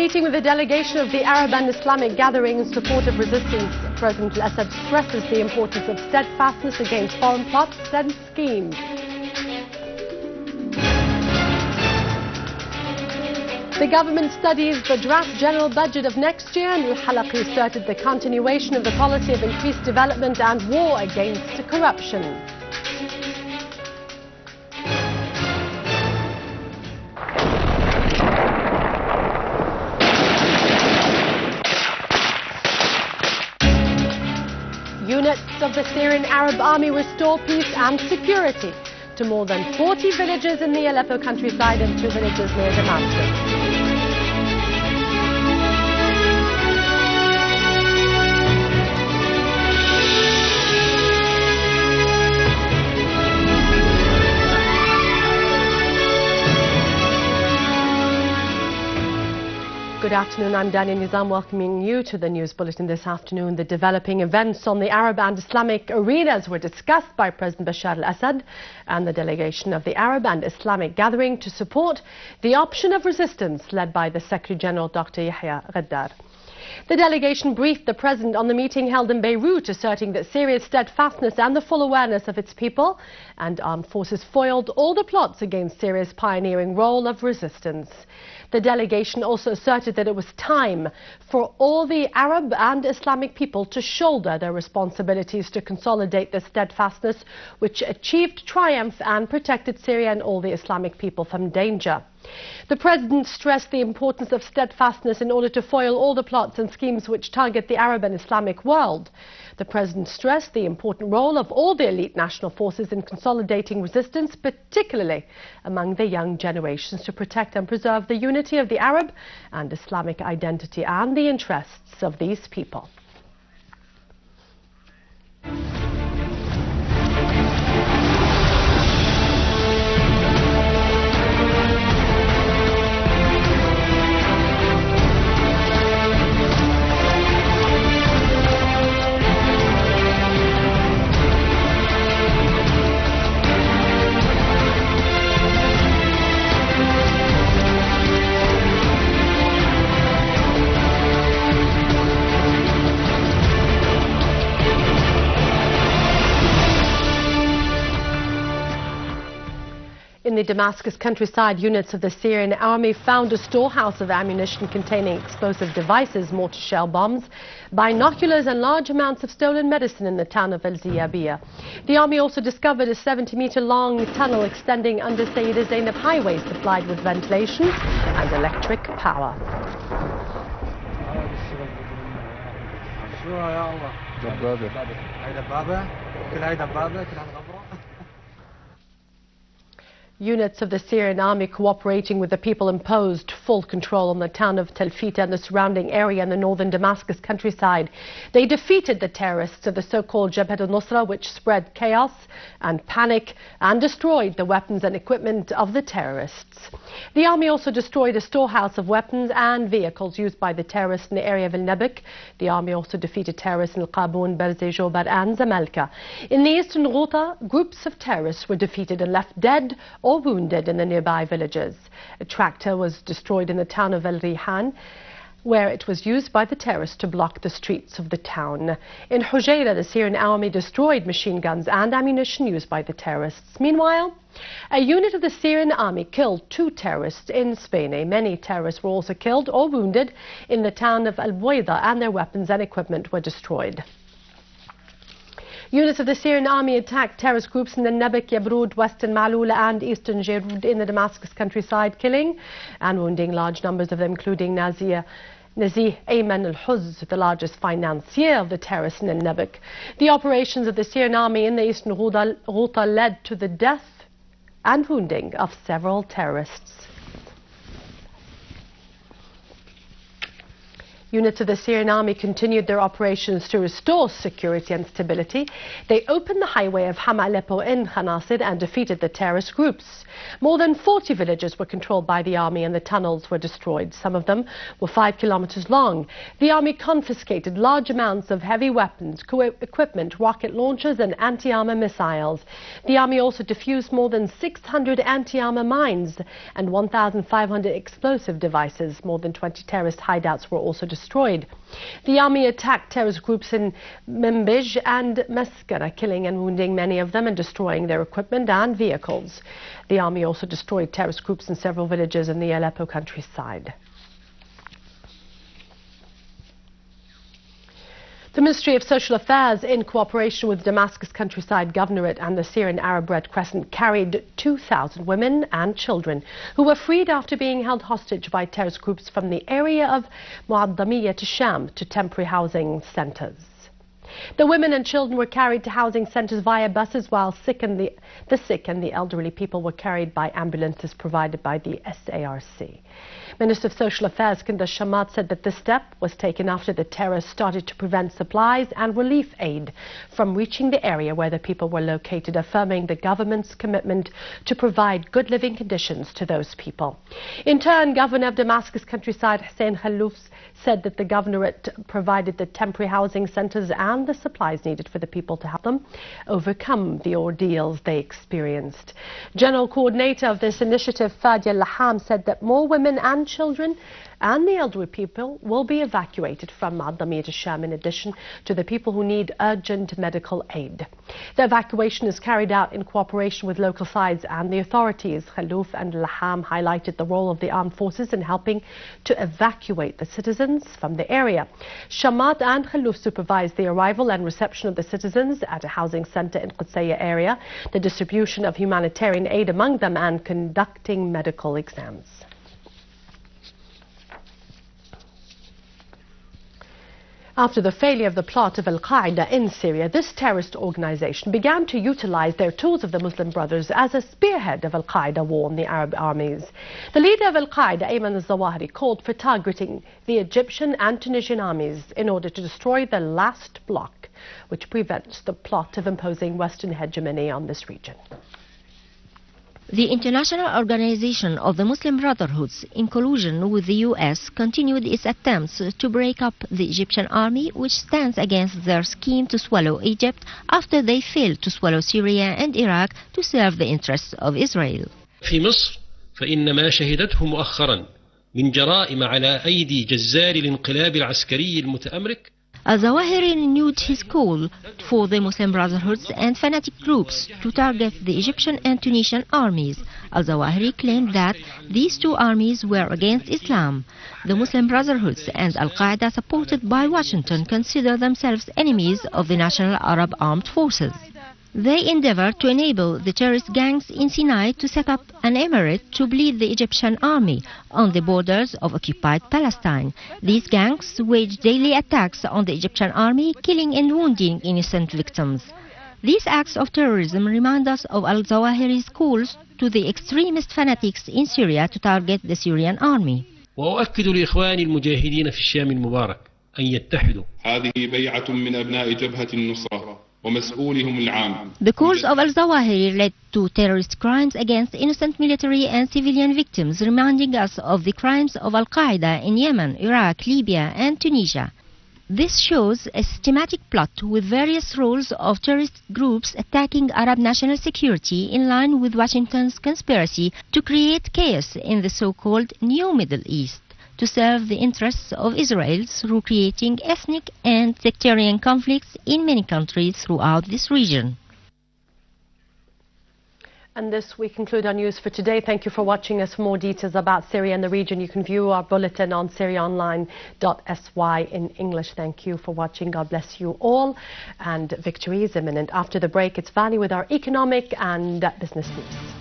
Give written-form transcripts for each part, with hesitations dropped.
meeting with a delegation of the Arab and Islamic gathering in support of resistance, President al-Assad stresses the importance of steadfastness against foreign plots and schemes. The government studies the draft general budget of next year, and al-Halaqi asserted the continuation of the policy of increased development and war against corruption. Units of the Syrian Arab army restore peace and security to more than 40 villages in the Aleppo countryside and 2 villages near Damascus. Good afternoon, I'm Dania Nizam, welcoming you to the news bulletin this afternoon. The developing events on the Arab and Islamic arenas were discussed by President Bashar al-Assad and the delegation of the Arab and Islamic gathering to support the option of resistance led by the Secretary General Dr. Yahya Ghaddar. The delegation briefed the President on the meeting held in Beirut, asserting that Syria's steadfastness and the full awareness of its people and armed forces foiled all the plots against Syria's pioneering role of resistance. The delegation also asserted that it was time for all the Arab and Islamic people to shoulder their responsibilities to consolidate the steadfastness which achieved triumph and protected Syria and all the Islamic people from danger. The President stressed the importance of steadfastness in order to foil all the plots and schemes which target the Arab and Islamic world. The President stressed the important role of all the elite national forces in consolidating resistance, particularly among the young generations, to protect and preserve the unity of the Arab and Islamic identity and the interests of these people. In the Damascus countryside, units of the Syrian army found a storehouse of ammunition containing explosive devices, mortar shell bombs, binoculars and large amounts of stolen medicine in the town of El-Ziyabiyah. The army also discovered a 70-meter-long tunnel extending under Sayyida Zainab Highway, supplied with ventilation and electric power. Units of the Syrian army cooperating with the people imposed full control on the town of Tel Fita and the surrounding area in the northern Damascus countryside. They defeated the terrorists of the so-called Jabhat al-Nusra, which spread chaos and panic and destroyed the weapons and equipment of the terrorists. The army also destroyed a storehouse of weapons and vehicles used by the terrorists in the area of El-Nabik. The army also defeated terrorists in Al-Qabun, Barze, Jobar and Zamalka. In the eastern Ghouta, groups of terrorists were defeated and left dead or wounded in the nearby villages. A tractor was destroyed in the town of El Rihan, where it was used by the terrorists to block the streets of the town. In Hujaira, the Syrian army destroyed machine guns and ammunition used by the terrorists. Meanwhile, a unit of the Syrian army killed 2 terrorists in Spain. Many terrorists were also killed or wounded in the town of Al-Buwaida, and their weapons and equipment were destroyed. Units of the Syrian army attacked terrorist groups in the Nabik, Yabrud, western Malula and eastern Jerud in the Damascus countryside, killing and wounding large numbers of them, including Nazih Ayman al-Huz, the largest financier of the terrorists in Nabik. The operations of the Syrian army in the eastern Ghouta led to the death and wounding of several terrorists. Units of the Syrian army continued their operations to restore security and stability. They opened the highway of Hama Aleppo in Khanasir and defeated the terrorist groups. More than 40 villages were controlled by the army and the tunnels were destroyed. Some of them were 5 kilometers long. The army confiscated large amounts of heavy weapons, equipment, rocket launchers and anti-armor missiles. The army also defused more than 600 anti-armor mines and 1,500 explosive devices. More than 20 terrorist hideouts were also destroyed. The army attacked terrorist groups in Manbij and Maskara, killing and wounding many of them and destroying their equipment and vehicles. The army also destroyed terrorist groups in several villages in the Aleppo countryside. The Ministry of Social Affairs, in cooperation with Damascus Countryside Governorate and the Syrian Arab Red Crescent, carried 2,000 women and children who were freed after being held hostage by terrorist groups from the area of Muaddamiyya to Sham to temporary housing centres. The women and children were carried to housing centres via buses, while the sick and the elderly people were carried by ambulances provided by the SARC. Minister of Social Affairs Kanda Shamat said that this step was taken after the terrorists started to prevent supplies and relief aid from reaching the area where the people were located, affirming the government's commitment to provide good living conditions to those people. In turn, Governor of Damascus Countryside Hussein Khallouf said that the governorate provided the temporary housing centres and the supplies needed for the people to help them overcome the ordeals they experienced. General Coordinator of this initiative, Fadia Laham, said that more women and children and the elderly people will be evacuated from Muaddamiyya to Sham, in addition to the people who need urgent medical aid. The evacuation is carried out in cooperation with local sides and the authorities. Khallouf and Laham highlighted the role of the armed forces in helping to evacuate the citizens from the area. Shamat and Khallouf supervised the arrival and reception of the citizens at a housing centre in Qudsayya area, the distribution of humanitarian aid among them and conducting medical exams. After the failure of the plot of Al-Qaeda in Syria, this terrorist organization began to utilize their tools of the Muslim Brothers as a spearhead of Al-Qaeda war on the Arab armies. The leader of Al-Qaeda, Ayman al-Zawahiri, called for targeting the Egyptian and Tunisian armies in order to destroy the last bloc, which prevents the plot of imposing Western hegemony on this region. The International Organization of the Muslim Brotherhoods, in collusion with the US, continued its attempts to break up the Egyptian army, which stands against their scheme to swallow Egypt after they failed to swallow Syria and Iraq to serve the interests of Israel. في مصر فإن ما شهدته مؤخرا من جرائم على أيدي جزار الانقلاب العسكري المتأمرك. Al-Zawahiri renewed his call for the Muslim Brotherhoods and fanatic groups to target the Egyptian and Tunisian armies. Al-Zawahiri claimed that these two armies were against Islam. The Muslim Brotherhoods and Al-Qaeda, supported by Washington, consider themselves enemies of the National Arab Armed Forces. They endeavor to enable the terrorist gangs in Sinai to set up an emirate to bleed the Egyptian army on the borders of occupied Palestine. These gangs wage daily attacks on the Egyptian army, killing and wounding innocent victims. These acts of terrorism remind us of al-Zawahiri's calls to the extremist fanatics in Syria to target the Syrian army. وأؤكد لإخواني المجاهدين في الشام المبارك أن يتحدوا. هذه بيعة من أبناء جبهة النصرة. The calls of al-Zawahiri led to terrorist crimes against innocent military and civilian victims, reminding us of the crimes of Al-Qaeda in Yemen, Iraq, Libya and Tunisia. This shows a systematic plot with various roles of terrorist groups attacking Arab national security in line with Washington's conspiracy to create chaos in the so-called New Middle East, to serve the interests of Israel through creating ethnic and sectarian conflicts in many countries throughout this region. And this, we conclude our news for today. Thank you for watching us. For more details about Syria and the region, you can view our bulletin on syriaonline.sy in English. Thank you for watching. God bless you all. And victory is imminent. After the break, it's Valley with our economic and business news.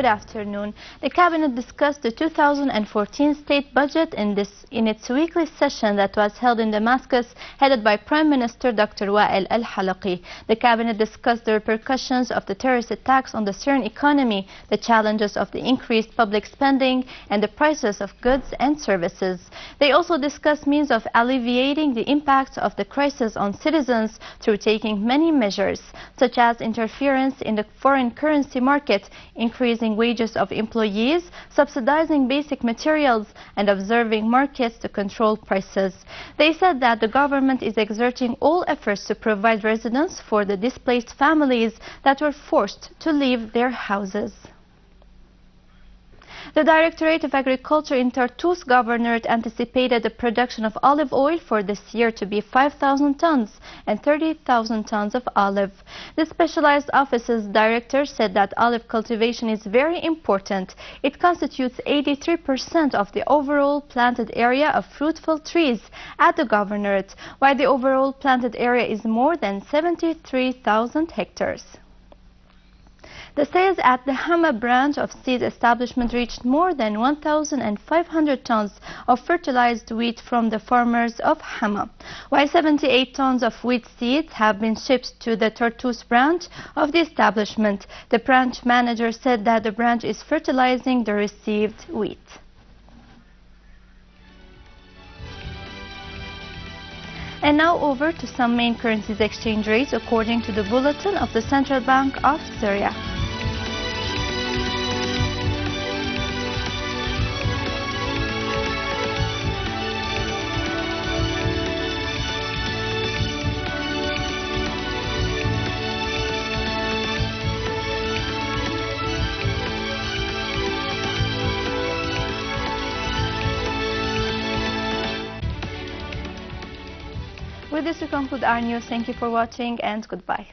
Good afternoon. The Cabinet discussed the 2014 state budget in its weekly session that was held in Damascus, headed by Prime Minister Dr. Wael al-Halaqi. The Cabinet discussed the repercussions of the terrorist attacks on the Syrian economy, the challenges of the increased public spending, and the prices of goods and services. They also discussed means of alleviating the impact of the crisis on citizens through taking many measures, such as interference in the foreign currency market, increasing wages of employees, subsidizing basic materials, and observing markets to control prices. They said that the government is exerting all efforts to provide residence for the displaced families that were forced to leave their houses. The Directorate of Agriculture in Tartus Governorate anticipated the production of olive oil for this year to be 5,000 tons and 30,000 tons of olive. The Specialized Office's director said that olive cultivation is very important. It constitutes 83% of the overall planted area of fruitful trees at the Governorate, while the overall planted area is more than 73,000 hectares. The sales at the Hama branch of seed establishment reached more than 1,500 tons of fertilized wheat from the farmers of Hama, while 78 tons of wheat seeds have been shipped to the Tartus branch of the establishment. The branch manager said that the branch is fertilizing the received wheat. And now over to some main currencies exchange rates according to the bulletin of the Central Bank of Syria. With this, we conclude our news. Thank you for watching and goodbye.